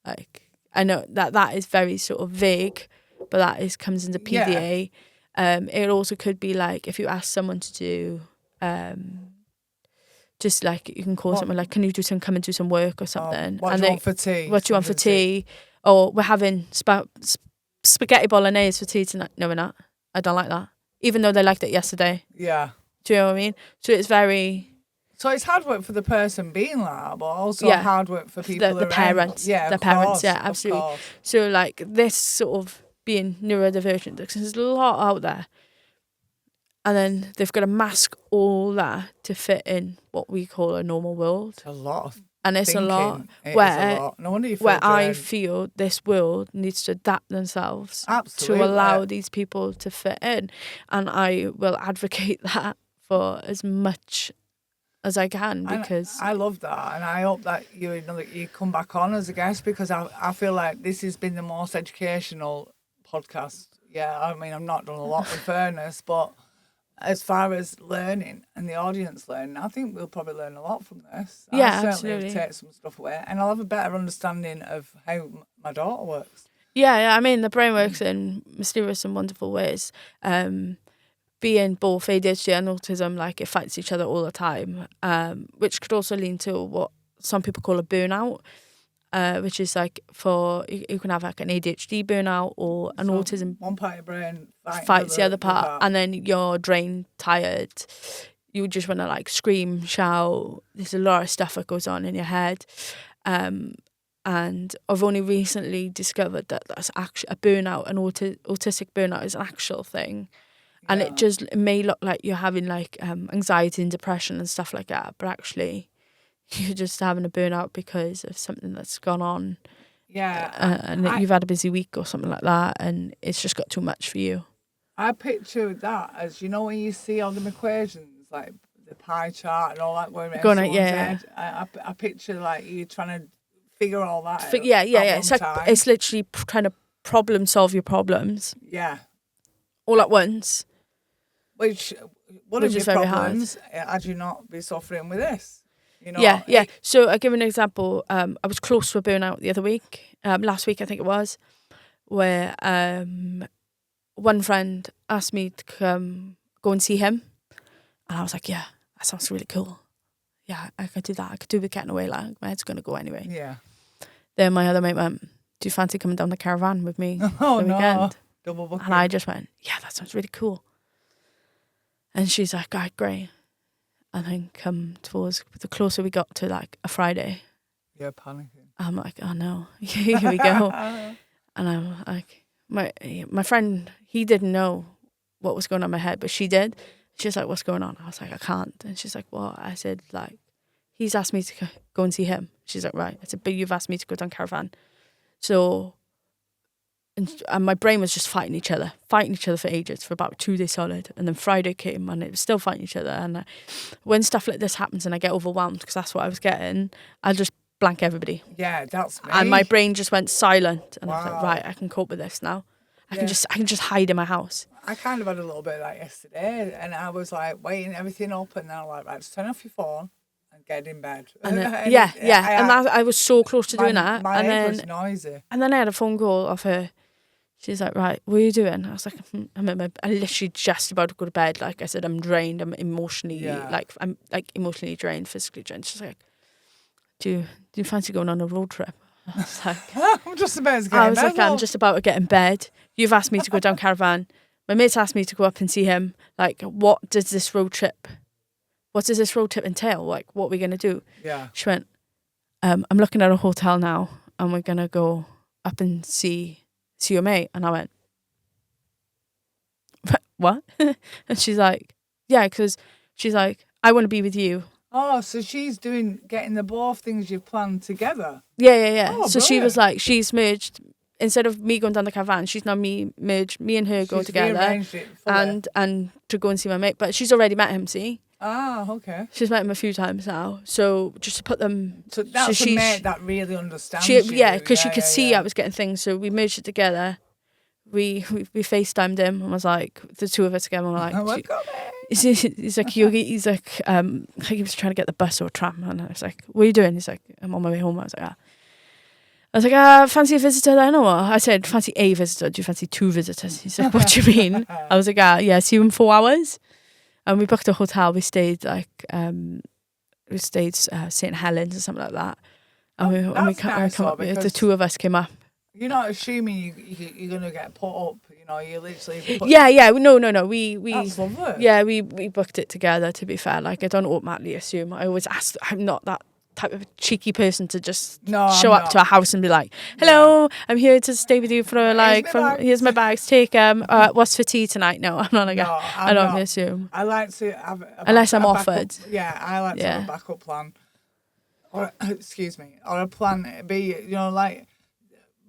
Like, I know that is very sort of vague, but that comes into PDA. Yeah. It also could be like if you ask someone to do, just like you can call something like, can you come and do some work or something? What do you want for tea? What do you want for tea? Or we're having spaghetti bolognese for tea tonight. No, we're not. I don't like that. Even though they liked it yesterday. Yeah. Do you know what I mean? So it's very... So it's hard work for the person being like that, but also hard work for people the parents. Yeah, the parents, yeah, absolutely. So like this sort of being neurodivergent, because there's a lot out there. And then they've got to mask all that to fit in what we call a normal world. It's a lot of and it's thinking. a lot. It is a lot. No wonder you feel dread. I feel this world needs to adapt themselves Absolutely. to allow these people to fit in. And I will advocate that for as much as I can, because I love that, and I hope that you come back on as a guest, because I feel like this has been the most educational podcast. Yeah, I mean, I've not done a lot in fairness, but as far as learning and the audience learning, I think we'll probably learn a lot from this. Yeah, I certainly absolutely. take some stuff away, and I'll have a better understanding of how my daughter works. Yeah, I mean, the brain works in mysterious and wonderful ways. Being both ADHD and autism, like it fights each other all the time, which could also lead to what some people call a burnout, which is like you can have like an ADHD burnout or an autism. One part of your brain fights the other part, and then you're drained, tired. You just want to like scream, shout. There's a lot of stuff that goes on in your head. And I've only recently discovered that that's actually a burnout, an autistic burnout is an actual thing. And it may look like you're having like anxiety and depression and stuff like that, but actually you're just having a burnout because of something that's gone on. Yeah. And you've had a busy week or something like that, and it's just got too much for you. I picture that as, when you see all them equations, like the pie chart and all that going around someone's head. I picture like you trying to figure all that out. Yeah. It's like it's literally trying to problem solve your problems. Yeah. All at once. Which of your problems had you not be suffering with this? Yeah. So I'll give an example. I was close to a burnout the other week, last week I think it was, where one friend asked me to go and see him, and I was like, yeah, that sounds really cool. Yeah, I could do that. I could do with getting away. Like my head's gonna go anyway. Yeah. Then my other mate went, do you fancy coming down the caravan with me the weekend? No. Double booking. And I just went, yeah, that sounds really cool. And she's like, all right, great. And then the closer we got to like a Friday. You're panicking. I'm like, oh no, here we go. And I'm like, my friend, he didn't know what was going on in my head, but she did. She's like, what's going on? I was like, I can't. And she's like, what? I said, like, he's asked me to go and see him. She's like, right. I said, but you've asked me to go down caravan. So, and my brain was just fighting each other for ages, for about 2 days solid. And then Friday came and it was still fighting each other. And when stuff like this happens and I get overwhelmed, because that's what I was getting, I just blank everybody. Yeah, that's me. And my brain just went silent. And I was like, right, I can cope with this now. I can just hide in my house. I kind of had a little bit of that yesterday, and I was like weighing everything up, and then I'm like, right, just turn off your phone and get in bed. And then, I was so close to doing that. My head was noisy. And then I had a phone call off her. She's like, right, what are you doing? I was like, I'm literally just about to go to bed. Like I said, I'm drained. I'm emotionally, I'm emotionally drained, physically drained. She's like, do you fancy going on a road trip? I was like, I'm just about to get in bed. I'm just about to get in bed. You've asked me to go down caravan. My mate's asked me to go up and see him. Like, what does this road trip entail? Like, what are we going to do? Yeah. She went, I'm looking at a hotel now, and we're going to go up and see your mate. And I went, what? And she's like, yeah, because she's like, I want to be with you. Oh, so she's getting the both things you've planned together. Yeah. Oh, so she brilliant. was like, she's merged, instead of me going down the caravan, she's now merged, me and her go together rearranged it fully. and to go and see my mate. But she's already met him, see? Ah, okay. She's met him a few times now. So just to put them... So that's a mate that really understands she, you. Yeah, because she could see I was getting things. So we merged it together. We FaceTimed him and was like, the two of us together, and we're like... Oh my God, he's like, he's like, I think he was trying to get the bus or tram. And I was like, what are you doing? He's like, I'm on my way home. I was like, fancy a visitor then or what? I said, fancy a visitor. Do you fancy two visitors? He's like, what do you mean? I was like, yeah, see you in 4 hours. And we booked a hotel. We stayed St. Helens or something like that. And the two of us came up. You're not assuming you're going to get put up. You know, you literally. Yeah. No. We. That's lovely. Yeah, we booked it together. To be fair, like I don't automatically assume. I always ask. I'm not that type of cheeky person to just show up to a house and be like, "Hello, I'm here to stay with you for here's my bags. Take what's for tea tonight?" No, I'm not like I don't assume. I like to have unless I'm offered. I like to have a backup plan, or excuse me, or a plan B. You know, like.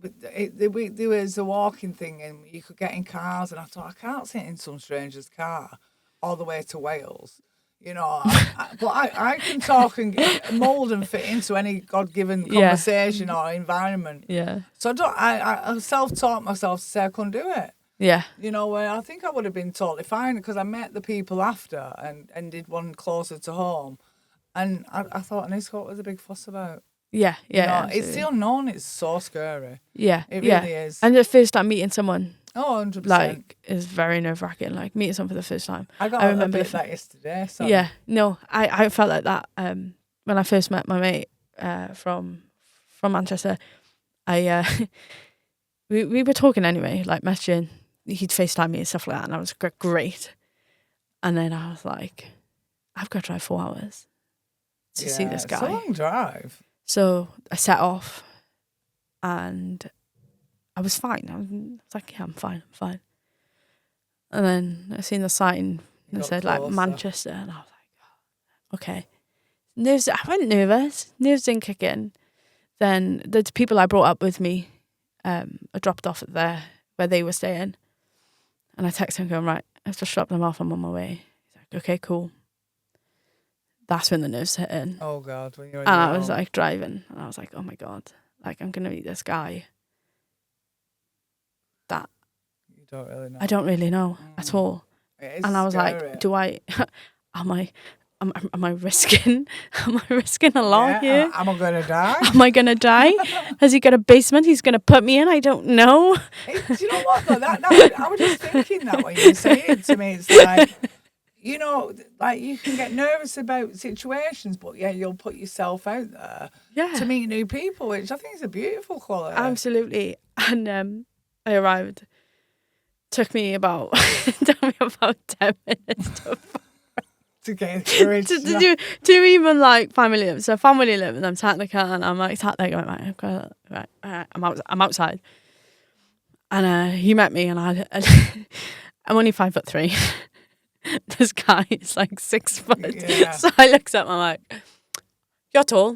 But there was a walking thing, and you could get in cars, and I thought, I can't sit in some stranger's car all the way to Wales. You know, but I can talk and mould and fit into any God-given conversation or environment. Yeah. So I self-taught myself to say I couldn't do it. Yeah. You know, where I think I would have been totally fine because I met the people after and did one closer to home. And I thought, and this what was a big fuss about. Yeah. You know, it's the unknown. It's so scary. Yeah. It really is. And the first time meeting someone. Oh, 100%. Like, is very nerve-wracking. Like, meeting someone for the first time. I remember a bit that yesterday. So. Yeah. No, I felt like that when I first met my mate from Manchester. We were talking anyway, like messaging. He'd FaceTime me and stuff like that, and I was great. And then I was like, I've got to drive 4 hours to see this guy. It's a long drive. So I set off, and I was fine. I was like, yeah, I'm fine. And then I seen the sign that said like Manchester, and I was like, oh, okay. I went nervous. Nerves didn't kick in. Then the people I brought up with me, I dropped off at where they were staying, and I texted him going, right, I've just dropped them off. I'm on my way. He's like, okay, cool. That's when the nerves hit in. Oh God! When you're and I was like driving, and I was like, "Oh my God! Like I'm gonna meet this guy that you don't really know. I don't really know at all." And I was like, "Do I? Am I risking? Am I risking a lot here? Am I gonna die? Am I gonna die? Has he got a basement he's gonna put me in? I don't know." Do you know what though? I was just thinking that when you say it to me, it's like. You know, like you can get nervous about situations, but you'll put yourself out there to meet new people, which I think is a beautiful quality. Absolutely. And I arrived. Took me about 10 minutes to get courage to even like family live. So family live, and I'm sat in the car, and I'm like sat there going, right, I'm outside. And he met me, and I'm only 5'3". This guy is like 6 foot. Yeah. So I looked up and I'm like, you're tall.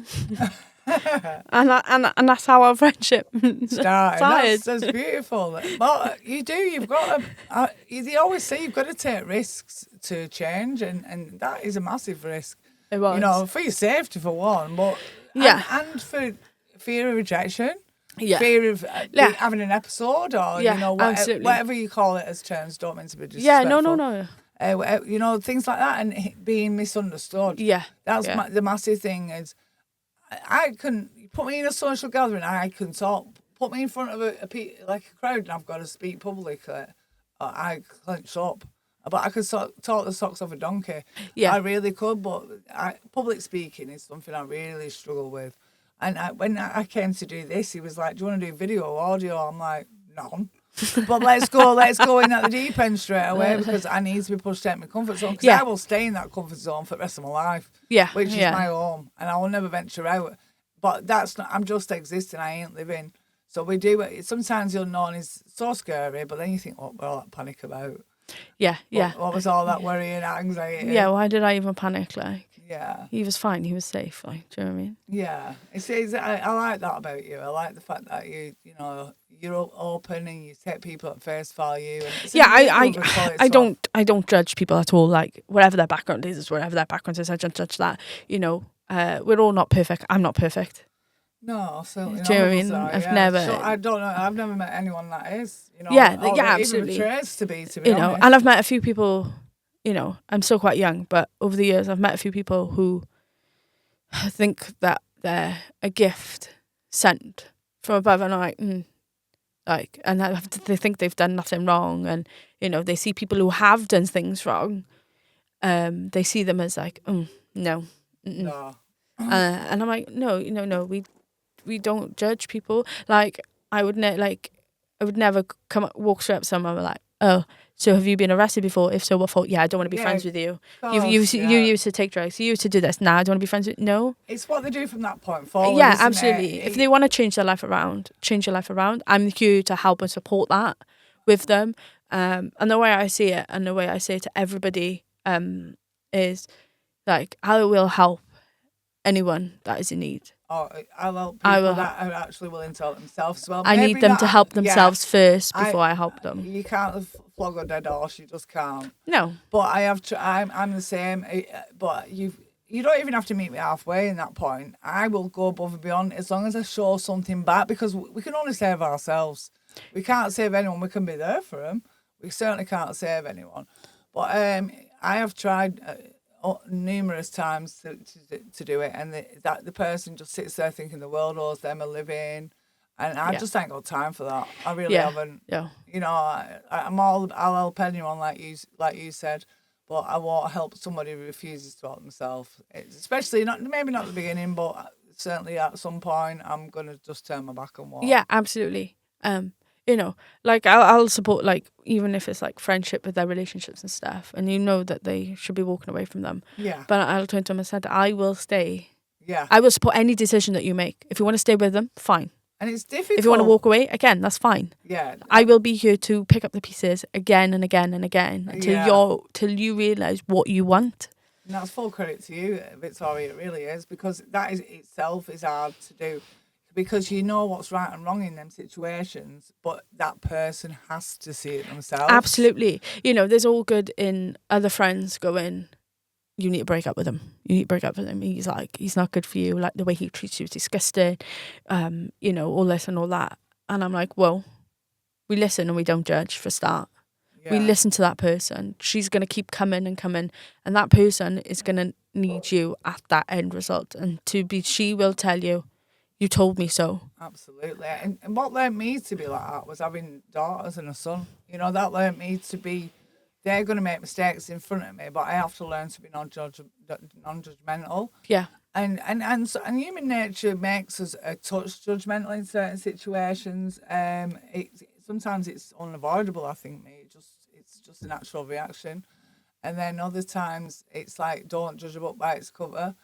and that's how our friendship started. That's beautiful. But you've got to, they always say you've got to take risks to change, and that is a massive risk. It was. You know, for your safety for one, but and for fear of rejection. Yeah. Fear of having an episode or, you know, whatever you call it as terms, don't mean to be disrespectful. Yeah, no. You know, things like that and being misunderstood. Yeah. That's the massive thing is I can put me in a social gathering, I can talk. Put me in front of a crowd and I've got to speak publicly. I clench up. But I could talk the socks off a donkey. Yeah. I really could, but public speaking is something I really struggle with. And when I came to do this, he was like, do you want to do video or audio? I'm like, none. But let's go in at the deep end straight away because I need to be pushed out of my comfort zone because I will stay in that comfort zone for the rest of my life, which is my home, and I will never venture out. But that's not, I'm just existing, I ain't living. So we do it. Sometimes the unknown is so scary, but then you think, what all that panic about? Yeah, yeah. What was all that worry and anxiety? Yeah, why did I even panic? Like, yeah. he was fine. He was safe. Like, do you know what I mean? Yeah. I like that about you. I like the fact that you're open and you take people at face value. And it's I don't judge people at all. Like, whatever their background is whatever their background is. I don't judge that. You know, we're all not perfect. I'm not perfect. No, certainly not. Do you know what I mean? I've never. So I don't know. I've never met anyone that is. You know. Absolutely. Even portrays to be honest. And I've met a few people. You know, I'm still quite young, but over the years, I've met a few people who think that they're a gift sent from above, and I'm like, and they think they've done nothing wrong, and you know, they see people who have done things wrong. They see them as like, no. No. And I'm like, no, we don't judge people. Like, I would never walk straight up to someone and be like, oh, so have you been arrested before? If so, what for? Yeah, I don't want to be friends with you. You used to take drugs. You used to do this. Nah, I don't want to be friends with you. No. It's what they do from that point forward. Yeah, absolutely. If they want to change your life around. I'm here to help and support that with them. And the way I see it, and the way I say it to everybody, is like, I will help anyone that is in need. Oh, I'll help people that are actually willing to help themselves as well. I need them to help themselves first before I help them. You can't flog a dead horse. You just can't. No. But I'm the same. But you don't even have to meet me halfway in that point. I will go above and beyond as long as I show something back, because we can only save ourselves. We can't save anyone. We can be there for them. We certainly can't save anyone. But I have tried numerous times to do it, and the person just sits there thinking the world owes them a living, and I just ain't got time for that. I really haven't. Yeah. You know, I'll help anyone like you said, but I won't help somebody who refuses to help themselves. Especially maybe not at the beginning, but certainly at some point I'm gonna just turn my back and walk. Yeah, absolutely. You know, like I'll support, like, even if it's like friendship with their relationships and stuff, and you know that they should be walking away from them. Yeah. But I'll turn to them and said, I will stay. Yeah. I will support any decision that you make. If you want to stay with them, fine. And it's difficult. If you want to walk away, again, that's fine. Yeah. I will be here to pick up the pieces again and again and again till you realise what you want. And that's full credit to you, Victoria. It really is, because that is itself is hard to do. Because you know what's right and wrong in them situations, but that person has to see it themselves. Absolutely. You know, there's all good in other friends going, you need to break up with him. He's not good for you. Like, the way he treats you is disgusting. You know, all this and all that. And I'm like, well, we listen and we don't judge for a start. Yeah. We listen to that person. She's going to keep coming and coming. And that person is going to need you at that end result. And she will tell you, you told me so. Absolutely. And what learned me to be like that was having daughters and a son. You know, that learned me to be, they're going to make mistakes in front of me, but I have to learn to be non-judgmental. Yeah. And human nature makes us a touch judgmental in certain situations. Sometimes it's unavoidable, I think, it's just a natural reaction. And then other times it's like, don't judge a book by its cover.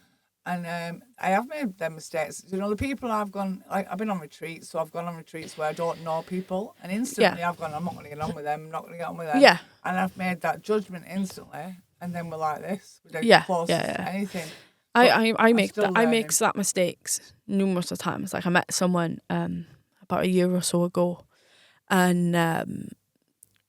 And I have made them mistakes. You know, the people I've gone, like, I've been on retreats, so I've gone on retreats where I don't know people, and instantly I've gone, I'm not going to get on with them, Yeah. And I've made that judgment instantly, and then we're like this. We don't get close to anything. I make that mistakes numerous of times. Like, I met someone about a year or so ago, and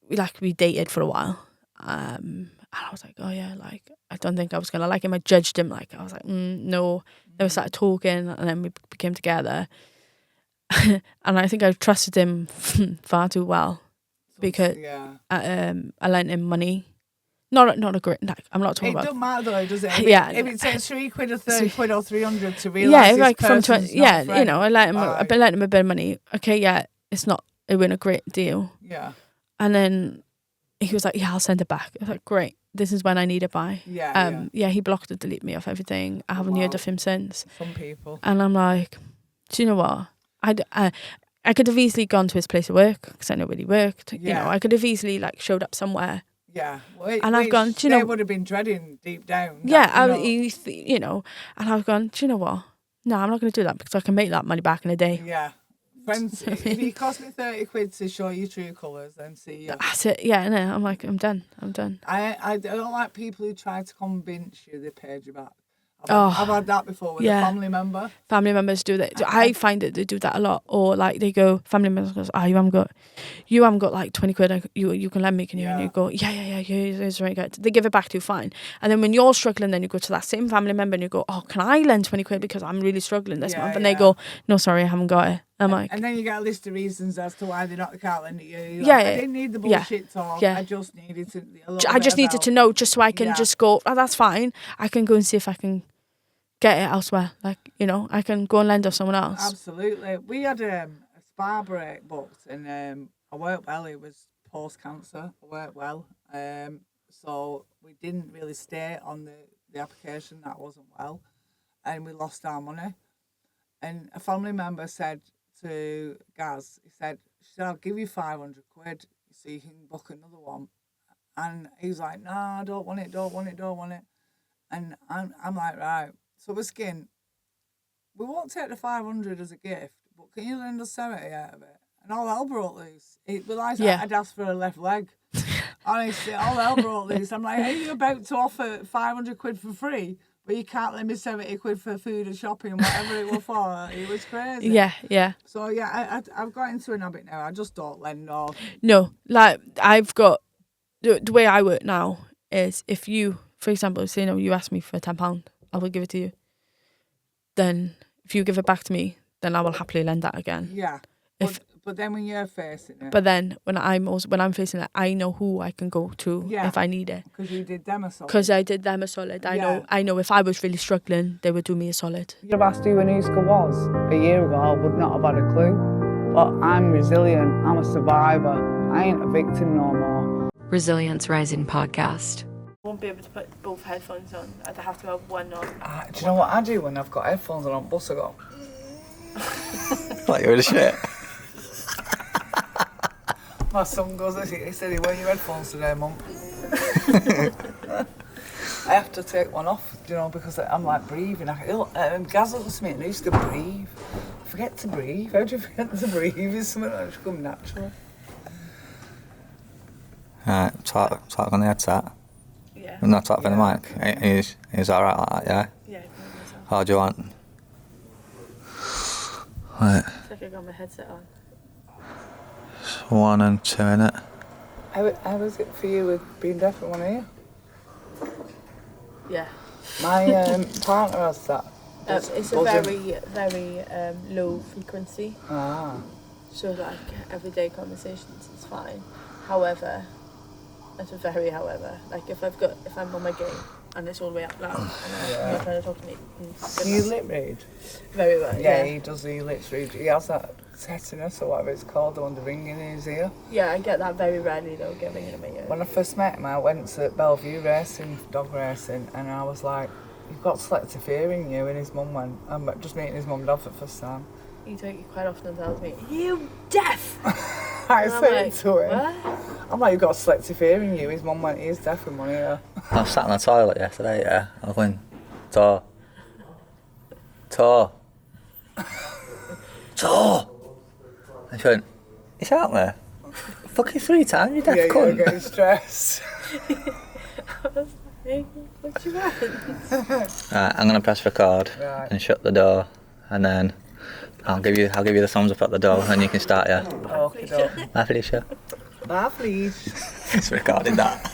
we dated for a while. And I was like, oh yeah, like, I don't think I was gonna like him. I judged him. Like, I was like, no. Then we started talking, and then we became together. And I think I trusted him far too well, because I lent him money. Not a great. Like, I'm not talking about. It doesn't matter though, does it? If it takes £3 or £30 or 300 to realise this person's not a friend. You know, I lent him a bit of money. Okay, yeah, it wasn't a great deal. Yeah. And then he was like, yeah, I'll send it back. I was like, great. This is when I need it by. Yeah, he blocked and deleted me off everything. I haven't heard of him since. Some people. And I'm like, do you know what? I could have easily gone to his place of work, because I know where he worked. You know, I could have easily, like, showed up somewhere. Yeah. And I've gone, do you know, they would have been dreading deep down. You know, and I've gone, do you know what? No, I'm not going to do that, because I can make that money back in a day. Yeah. Friends, if it cost me 30 quid to show you true colours, then see you. That's it. Yeah, no, I'm like, I'm done. I don't like people who try to convince you they paid you back. Oh, I've had that before with a family member. Family members do that. I find that they do that a lot. Or like they go, family members goes, you haven't got like 20 quid. You can lend me, can you? And you go, yeah, it's right. Good. They give it back to you, fine. And then when you're struggling, then you go to that same family member and you go, oh, can I lend 20 quid because I'm really struggling this month? And they go, no, sorry, I haven't got it. I'm like, and then you get a list of reasons as to why they can't lend it you. I didn't need the bullshit talk. Yeah. I just needed to. I just needed to know, just so I can just go. Oh, that's fine. I can go and see if I can get it elsewhere. Like, you know, I can go and lend off someone else. Absolutely. We had a spa break booked, and I worked well. It was post cancer. I worked well. So we didn't really stay on the application. That wasn't well, and we lost our money. And a family member said to Gaz, she said, I'll give you 500 quid so you can book another one. And he was like, nah, I don't want it. And I'm like, right. So we're skin. We won't take the 500 as a gift, but can you lend us 70 out of it? And all hell broke loose. It was like I'd asked for a left leg. Honestly, all hell broke loose. I'm like, are you about to offer 500 quid for free? But you can't lend me 70 quid for food and shopping, whatever it was for. It was crazy. Yeah. So, I've got into an habit now. I just don't lend off. No, like, I've got... The way I work now is if you, for example, say, no, you ask me for £10, I will give it to you. Then, if you give it back to me, then I will happily lend that again. Yeah. But then when you're facing it. But then when I'm facing it, I know who I can go to if I need it. Because you did them a solid. Because I did them a solid. I know if I was really struggling, they would do me a solid. If I'd asked you when Uska was a year ago, I would not have had a clue. But I'm resilient. I'm a survivor. I ain't a victim no more. Resilience Rising podcast. I won't be able to put both headphones on. I'd have to have one on. Do you know what I do when I've got headphones on bus? I go... Like you're in a shit. My son goes, he said, he wear your headphones today, Mum. I have to take one off, you know, because I'm like breathing. Gaz looks at me and he used to breathe. Forget to breathe. How do you forget to breathe? It's something that should come naturally. Right, talk on the headset. Yeah. Not talk for the mic. He's alright like that, yeah? Yeah. How do you want? Right. It's like I got my headset on. 1 and 2 in it. How was it for you with being deaf in one ear? Yeah. My partner has that. It's a very, very low frequency. Ah. So like everyday conversations is fine. However, it's a very however. Like if I'm on my game and it's all the way up loud and I'm not trying to talk to me. Do you lip read? Very well. Yeah, he does the lip read. He has that tetanus or whatever it's called, the one the ringing in his ear. Yeah, I get that very rarely though, get ringing in my ear. When I first met him, I went to Bellevue racing, dog racing, and I was like, you've got selective hearing, you, and his mum went, I'm just meeting his mum and dad for the first time. He quite often tells me, you deaf! I said it to him. What? I'm like, you've got selective hearing, you. His mum went, he is deaf in one ear. I was sat in the toilet yesterday, yeah. I was going, Tor. And she went, it's out there. Fucking 3 times, you deaf cunt. Yeah, you're getting stressed. I was like, what you want? Right, I'm gonna press record and shut the door, and then I'll give you the thumbs up at the door, and you can start. Yeah. Okay, doke. Bye, Felicia. Bye, please. It's recorded that.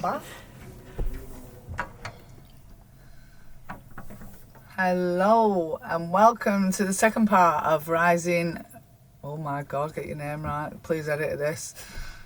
Bye. Hello and welcome to the second part of Rising. Oh my God, get your name right. Please edit this.